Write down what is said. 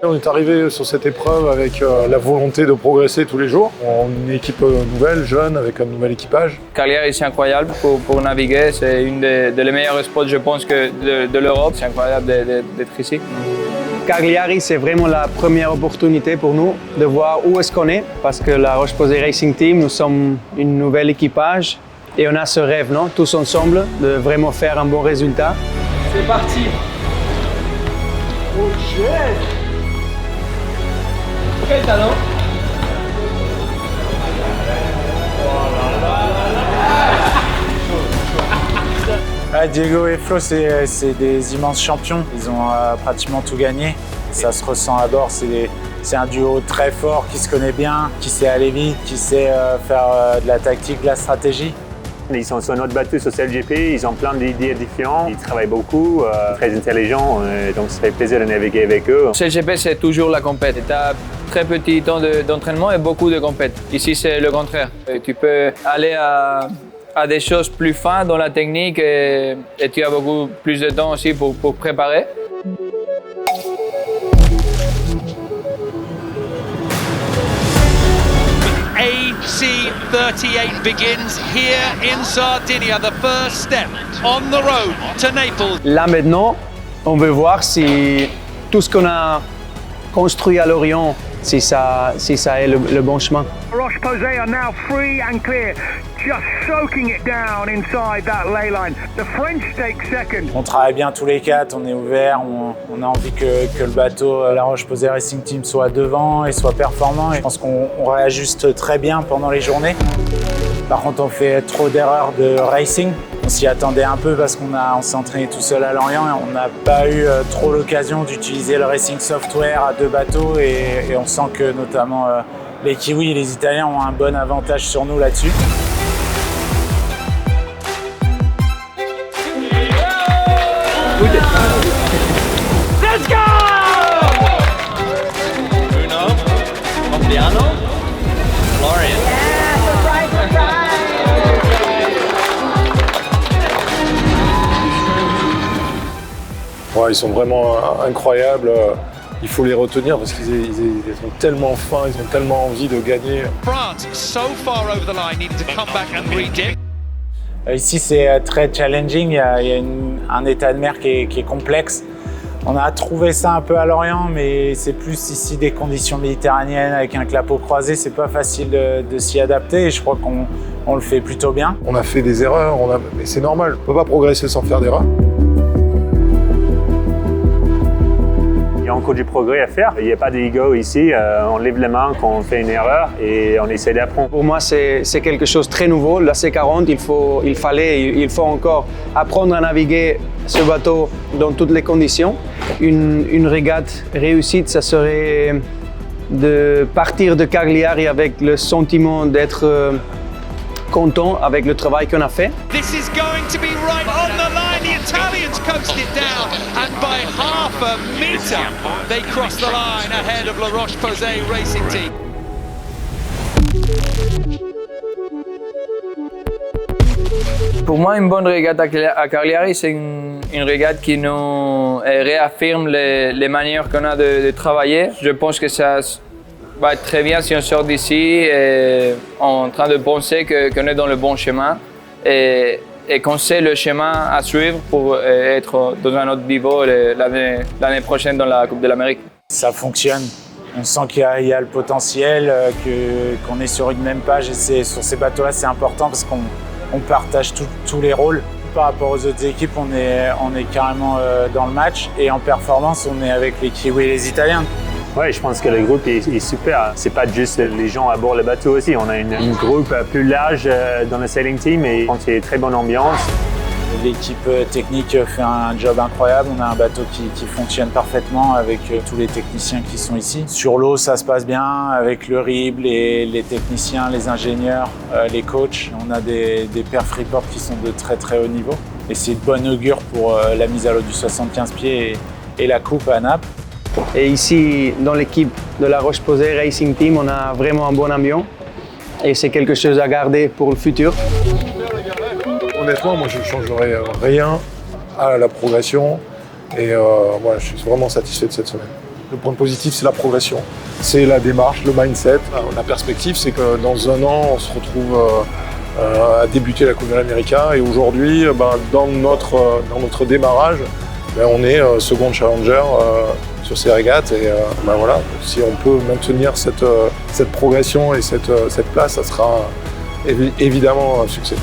On est arrivé sur cette épreuve avec la volonté de progresser tous les jours. On est une équipe nouvelle, jeune, avec un nouvel équipage. Cagliari, c'est incroyable pour naviguer. C'est une des meilleures spots, je pense, de l'Europe. C'est incroyable d'être ici. Cagliari, c'est vraiment la première opportunité pour nous de voir où est-ce qu'on est. Parce que la Roche-Posay Racing Team, nous sommes une nouvelle équipage. Et on a ce rêve, non, tous ensemble, de vraiment faire un bon résultat. C'est parti. Oh shit! Quel talent! Diego et Flo, c'est des immenses champions. Ils ont pratiquement tout gagné. Ça se ressent à bord. C'est un duo très fort qui se connaît bien, qui sait aller vite, qui sait faire de la tactique, de la stratégie. Ils sont sur notre bateau sur CLGP, ils ont plein d'idées différentes, ils travaillent beaucoup, très intelligents, donc ça fait plaisir de naviguer avec eux. CLGP, c'est toujours la compète. Tu as très petit temps d'entraînement et beaucoup de compète. Ici, c'est le contraire. Tu peux aller à des choses plus fines dans la technique et tu as beaucoup plus de temps aussi pour préparer. 38 begins here in Sardinia, the first step on the road to Naples. Là maintenant, on veut voir si tout ce qu'on a construit à Lorient, si ça est le bon chemin. Roche-Posay are now free and clear, just soaking it down inside that ley line. The French take second. On travaille bien tous les quatre, on est ouverts, on a envie que le bateau, la Roche-Posay Racing Team soit devant et soit performant. Et je pense qu'on réajuste très bien pendant les journées. Par contre, on fait trop d'erreurs de racing. On s'y attendait un peu parce qu'on s'est entraîné tout seul à Lorient et on n'a pas eu trop l'occasion d'utiliser le racing software à deux bateaux et on sent que notamment les Kiwis et les Italiens ont un bon avantage sur nous là-dessus. Let's go! Bruno, Compiano, Florian. Ouais, ils sont vraiment incroyables. Il faut les retenir parce qu'ils sont tellement fins, ils ont tellement envie de gagner. France, so far over the line, needing to come back and redip. Ici, c'est très challenging. Il y a un état de mer qui est complexe. On a trouvé ça un peu à Lorient, mais c'est plus ici des conditions méditerranéennes avec un clapot croisé. C'est pas facile de s'y adapter et je crois qu'on le fait plutôt bien. On a fait des erreurs, mais c'est normal. On ne peut pas progresser sans faire d'erreurs. Il y a encore du progrès à faire. Il n'y a pas d'ego ici. On lève les mains quand on fait une erreur et on essaie d'apprendre. Pour moi, c'est quelque chose de très nouveau. La C40, il faut encore apprendre à naviguer ce bateau dans toutes les conditions. Une régate réussite, ça serait de partir de Cagliari avec le sentiment d'être content avec le travail qu'on a fait. This is going to be right on the line. The Italians coast it down, and by half a metre, they cross the line ahead of La Roche-Posay Racing Team. Pour moi, une bonne régate à Cagliari, c'est une régate qui nous réaffirme les manières qu'on a de travailler. Je pense que ça va être très bien si on sort d'ici en train de penser qu'on est dans le bon chemin et qu'on sait le chemin à suivre pour être dans un autre niveau l'année prochaine dans la Coupe de l'Amérique. Ça fonctionne. On sent qu'il y a le potentiel, qu'on est sur une même page et sur ces bateaux-là, c'est important parce qu'on partage tous les rôles. Par rapport aux autres équipes, on est carrément dans le match et en performance, on est avec les Kiwis et les Italiens. Oui, je pense que le groupe est super. C'est pas juste les gens à bord le bateau aussi. On a un groupe plus large dans le sailing team et je pense qu'il y a une très bonne ambiance. L'équipe technique fait un job incroyable. On a un bateau qui fonctionne parfaitement avec tous les techniciens qui sont ici. Sur l'eau, ça se passe bien avec le RIB, les techniciens, les ingénieurs, les coachs. On a des perfs report qui sont de très très haut niveau. Et c'est de bon augure pour la mise à l'eau du 75 pieds et la coupe à Naples. Et ici, dans l'équipe de la Roche-Posay Racing Team, on a vraiment un bon ambiance et c'est quelque chose à garder pour le futur. Honnêtement, moi je ne changerais rien à la progression. Et voilà, je suis vraiment satisfait de cette semaine. Le point positif, c'est la progression. C'est la démarche, le mindset. La perspective, c'est que dans un an, on se retrouve à débuter la Coupe de l'Amérique. Et aujourd'hui, dans notre démarrage, on est second challenger sur ces régates. Et voilà, si on peut maintenir cette progression et cette place, ça sera évidemment un succès.